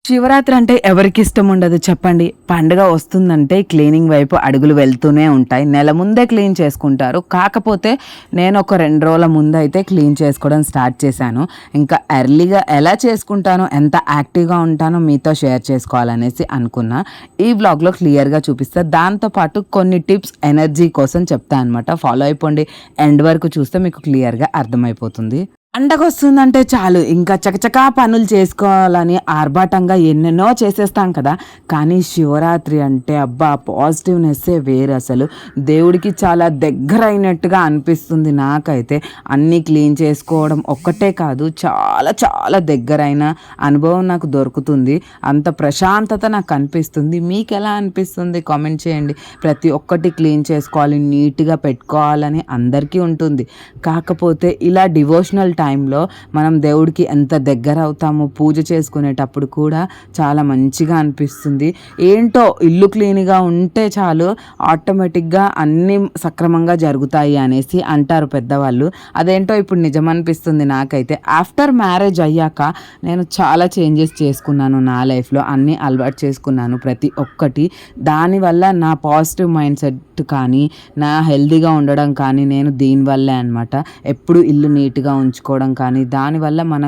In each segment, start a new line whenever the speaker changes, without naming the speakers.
శివరాత్రి అంటే ఎవరికి ఇష్టం ఉండదు చెప్పండి. పండుగ వస్తుందంటే క్లీనింగ్ వైపు అడుగులు వెళ్తూనే ఉంటాయి. నెల ముందే క్లీన్ చేసుకుంటారు. కాకపోతే నేను ఒక 2 రోజుల ముందు అయితే క్లీన్ చేసుకోవడం స్టార్ట్ చేశాను. ఇంకా ఎర్లీగా ఎలా చేసుకుంటానో, ఎంత యాక్టివ్గా ఉంటానో మీతో షేర్ చేసుకోవాలనేసి అనుకున్నా. ఈ వ్లాగ్లో క్లియర్గా చూపిస్తా. దాంతోపాటు కొన్ని టిప్స్ ఎనర్జీ కోసం చెప్తా అనమాట. ఫాలో అయిపోండి. ఎండ్ వరకు చూస్తే మీకు క్లియర్గా అర్థమైపోతుంది. పండగొస్తుందంటే చాలు ఇంకా చకచకా పనులు చేసుకోవాలని ఆర్భాటంగా ఎన్నెన్నో చేసేస్తాం కదా. కానీ శివరాత్రి అంటే అబ్బా పాజిటివ్నెస్సే వేరు. అసలు దేవుడికి చాలా దగ్గర అయినట్టుగా అనిపిస్తుంది నాకైతే. అన్నీ క్లీన్ చేసుకోవడం ఒక్కటే కాదు, చాలా చాలా దగ్గరైన అనుభవం నాకు దొరుకుతుంది. అంత ప్రశాంతత నాకు అనిపిస్తుంది. మీకు ఎలా అనిపిస్తుంది కామెంట్ చేయండి. ప్రతి ఒక్కటి క్లీన్ చేసుకోవాలి, నీట్గా పెట్టుకోవాలని అందరికీ ఉంటుంది. కాకపోతే ఇలా డివోషనల్ టైంలో మనం దేవుడికి ఎంత దగ్గర అవుతామో, పూజ చేసుకునేటప్పుడు కూడా చాలా మంచిగా అనిపిస్తుంది. ఏంటో ఇల్లు క్లీన్గా ఉంటే చాలు ఆటోమేటిక్గా అన్నీ సక్రమంగా జరుగుతాయి అనేసి అంటారు పెద్దవాళ్ళు. అదేంటో ఇప్పుడు నిజం అనిపిస్తుంది నాకైతే. ఆఫ్టర్ మ్యారేజ్ అయ్యాక నేను చాలా చేంజెస్ చేసుకున్నాను నా లైఫ్లో. అన్నీ అలవాటు చేసుకున్నాను ప్రతి ఒక్కటి. దానివల్ల నా పాజిటివ్ మైండ్ సెట్ కానీ, నా హెల్తీగా ఉండడం కానీ నేను దీనివల్లే అనమాట. ఎప్పుడు ఇల్లు నీట్గా ఉంచుకోవడం కానీ, దానివల్ల మన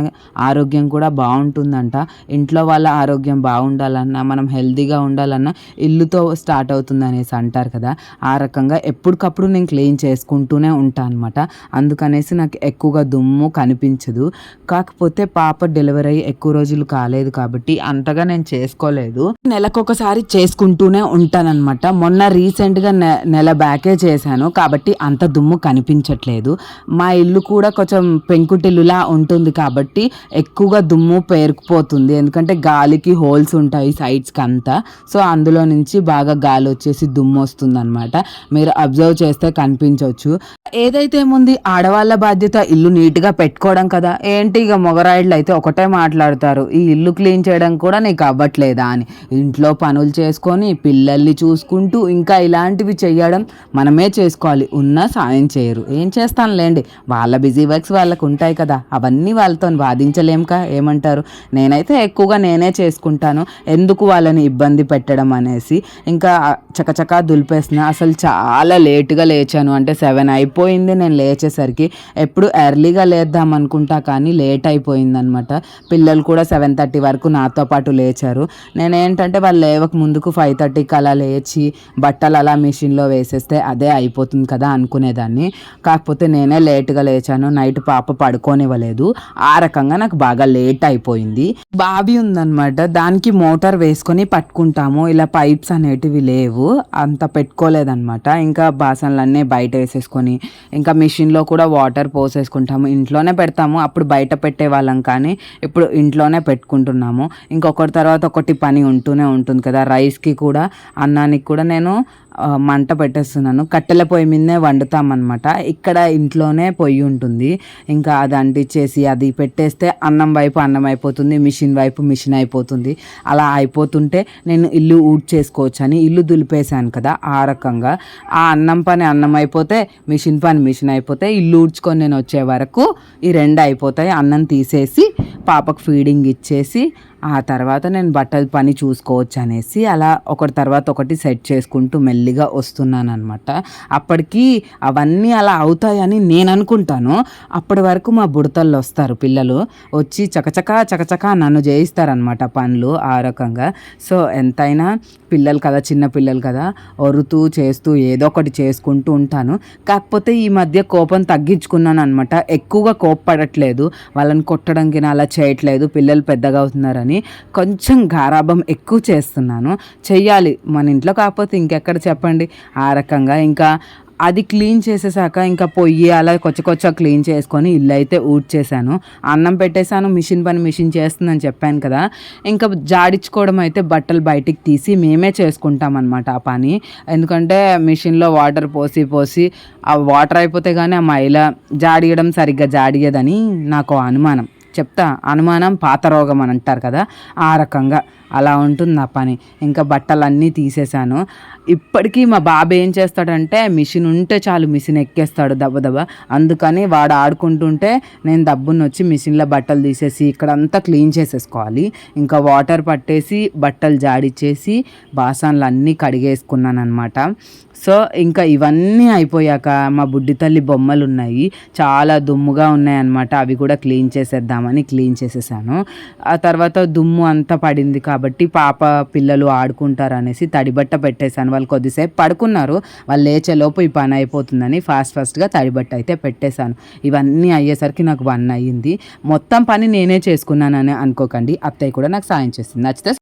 ఆరోగ్యం కూడా బాగుంటుందంట. ఇంట్లో వాళ్ళ ఆరోగ్యం బాగుండాలన్నా, మనం హెల్తీగా ఉండాలన్నా ఇల్లుతో స్టార్ట్ అవుతుంది అనేసి అంటారు కదా. ఆ రకంగా ఎప్పటికప్పుడు నేను క్లీన్ చేసుకుంటూనే ఉంటాను అనమాట. అందుకనేసి నాకు ఎక్కువగా దుమ్ము కనిపించదు. కాకపోతే పాప డెలివరీ అయ్యి ఎక్కువ రోజులు కాలేదు కాబట్టి అంతగా నేను చేసుకోలేదు. నెలకొకసారి చేసుకుంటూనే ఉంటానన్నమాట. మొన్న రీసెంట్గా నెల బ్యాకే చేశాను కాబట్టి అంత దుమ్ము కనిపించట్లేదు. మా ఇల్లు కూడా కొంచెం పెంకుటిల్లులా ఉంటుంది కాబట్టి ఎక్కువగా దుమ్ము పేరుకుపోతుంది. ఎందుకంటే గాలికి హోల్స్ ఉంటాయి సైడ్స్కి అంతా. సో అందులో నుంచి బాగా గాలి వచ్చేసి దుమ్ము వస్తుంది అనమాట. మీరు అబ్జర్వ్ చేస్తే కనిపించవచ్చు. ఏదైతే ముందు ఆడవాళ్ళ బాధ్యత ఇల్లు నీట్గా పెట్టుకోవడం కదా. ఏంటి ఇక మొగరాయిళ్ళు అయితే ఒకటే మాట్లాడతారు, ఈ ఇల్లు క్లీన్ చేయడం కూడా నీకు అవ్వట్లేదా అని. ఇంట్లో పనులు చేసుకొని పిల్లల్ని చూసుకుంటూ ఇంకా ఇలాంటివి చేయడం మనమే చేసుకోవాలి. ఉన్నా సాయం చేయరు. ఏం చేస్తానులేండి, వాళ్ళ బిజీ వర్క్స్ వాళ్ళకు ఉంటాయి కదా. అవన్నీ వాళ్ళతో వాదించలేంక. ఏమంటారు. నేనైతే ఎక్కువగా నేనే చేసుకుంటాను. ఎందుకు వాళ్ళని ఇబ్బంది పెట్టడం అనేసి ఇంకా చకచకా దులిపేస్తున్నా. అసలు చాలా లేటుగా లేచాను. అంటే 7 అయిపోయింది నేను లేచేసరికి. ఎప్పుడు ఎర్లీగా లేద్దాం అనుకుంటా కానీ లేట్ అయిపోయిందనమాట. పిల్లలు కూడా 7:30 వరకు నాతో పాటు లేచారు. నేనేంటంటే వాళ్ళు లేవక ముందుకు 5:30కి అలా లేచి బట్టలు అలా మిషన్లో వేసేస్తే అదే అయిపోతుంది కదా అనుకునేదాన్ని. కాకపోతే నేనే లేట్గా లేచాను. నైట్ పాప పడుకోనివ్వలేదు. ఆ రకంగా నాకు బాగా లేట్ అయిపోయింది. బావి ఉందన్నమాట, దానికి మోటార్ వేసుకొని పట్టుకుంటాము. ఇలా పైప్స్ అనేటివి లేవు, అంత పెట్టుకోలేదన్నమాట. ఇంకా బాసనలన్నీ బయట వేసేసుకొని ఇంకా మిషన్లో కూడా వాటర్ పోసేసుకుంటాము. ఇంట్లోనే పెడతాము. అప్పుడు బయట పెట్టే వాళ్ళం కానీ ఇప్పుడు ఇంట్లోనే పెట్టుకుంటున్నాము. ఇంకొకటి తర్వాత ఒకటి పని ఉంటూనే ఉంటుంది కదా. రైస్కి కూడా అన్నానికి కూడా నేను మంట పెట్టేస్తున్నాను. కట్టెల పొయ్యి మీదనే వండుతామన్నమాట. ఇక్కడ ఇంట్లోనే పొయ్యి ఉంటుంది. ఇంకా అది అంటించేసి అది పెట్టేస్తే అన్నం వైపు అన్నం అయిపోతుంది, మిషన్ వైపు మిషన్ అయిపోతుంది. అలా అయిపోతుంటే నేను ఇల్లు ఊడ్చేసుకోవచ్చు అని ఇల్లు దులిపేశాను కదా. ఆ రకంగా ఆ అన్నం పని అన్నం అయిపోతే, మిషన్ పని మిషన్ అయిపోతే, ఇల్లు ఊడ్చుకొని నేను వచ్చే వరకు ఈ 2 అయిపోతాయి. అన్నం తీసేసి పాపకు ఫీడింగ్ ఇచ్చేసి ఆ తర్వాత నేను బట్టల పని చూసుకోవచ్చు అనేసి అలా ఒకటి తర్వాత ఒకటి సెట్ చేసుకుంటూ మెల్లిగా వస్తున్నాను అనమాట. అప్పటికి అవన్నీ అలా అవుతాయని నేను అనుకుంటాను. అప్పటి వరకు మా బుడతల్లో వస్తారు పిల్లలు, వచ్చి చకచకా నన్ను చేయిస్తారనమాట పనులు. ఆ రకంగా. సో ఎంతైనా పిల్లలు కదా, చిన్న పిల్లలు కదా, ఒరుతూ చేస్తూ ఏదో ఒకటి చేసుకుంటూ ఉంటాను. కాకపోతే ఈ మధ్య కోపం తగ్గించుకున్నాను అనమాట. ఎక్కువగా కోప్పడట్లేదు, వాళ్ళని కొట్టడానికి అలా చేయట్లేదు. పిల్లలు పెద్దగా అవుతున్నారని కొంచెం గారాబం ఎక్కువ చేస్తున్నాను. చెయ్యాలి మన ఇంట్లో, కాకపోతే ఇంకెక్కడ చెప్పండి. ఆ రకంగా ఇంకా అది క్లీన్ చేసేసాక ఇంకా పొయ్యి అలా కొచ్చ క్లీన్ చేసుకొని ఇల్లు అయితే ఊడ్చేసాను. అన్నం పెట్టేశాను. మిషన్ పని మిషన్ చేస్తుందని చెప్పాను కదా. ఇంకా జాడించుకోవడం అయితే బట్టలు బయటికి తీసి మేమే చేసుకుంటాం అనమాట ఆ పని. ఎందుకంటే మిషన్లో వాటర్ పోసి ఆ వాటర్ అయిపోతే కానీ ఆ మైల జాడియడం సరిగ్గా జాడియదని నాకు అనుమానం. చెప్తా, అనుమానం పాత రోగం అని అంటారు కదా. ఆ రకంగా అలా ఉంటుంది నా పని. ఇంకా బట్టలన్నీ తీసేసాను. ఇప్పటికీ మా బాబు ఏం చేస్తాడంటే మిషన్ ఉంటే చాలు మిషన్ ఎక్కేస్తాడు దబదబ. అందుకని వాడు ఆడుకుంటుంటే నేను దబ్బుని వచ్చి మిషన్లో బట్టలు తీసేసి ఇక్కడంతా క్లీన్ చేసేసుకోవాలి. ఇంకా వాటర్ పట్టేసి బట్టలు జాడిచ్చేసి బాసన్లు అన్నీ కడిగేసుకున్నాను అనమాట. సో ఇంకా ఇవన్నీ అయిపోయాక మా బుడ్డి తల్లి బొమ్మలు ఉన్నాయి, చాలా దుమ్ముగా ఉన్నాయన్నమాట. అవి కూడా క్లీన్ చేసేద్దామని క్లీన్ చేసేసాను. ఆ తర్వాత దుమ్ము అంతా పడింది కాబట్టి పాప పిల్లలు ఆడుకుంటారు అనేసి తడిబట్ట పెట్టేశాను. వాళ్ళు కొద్దిసేపు పడుకున్నారు, వాళ్ళు లేచేలోపు ఈ పని అయిపోతుందని ఫాస్ట్గా తడిబట్ట అయితే పెట్టేశాను. ఇవన్నీ అయ్యేసరికి నాకు 1 అయ్యింది. మొత్తం పని నేనే చేసుకున్నానని అనుకోకండి, అత్తయ్య కూడా నాకు సాయం చేసింది. నచ్చితే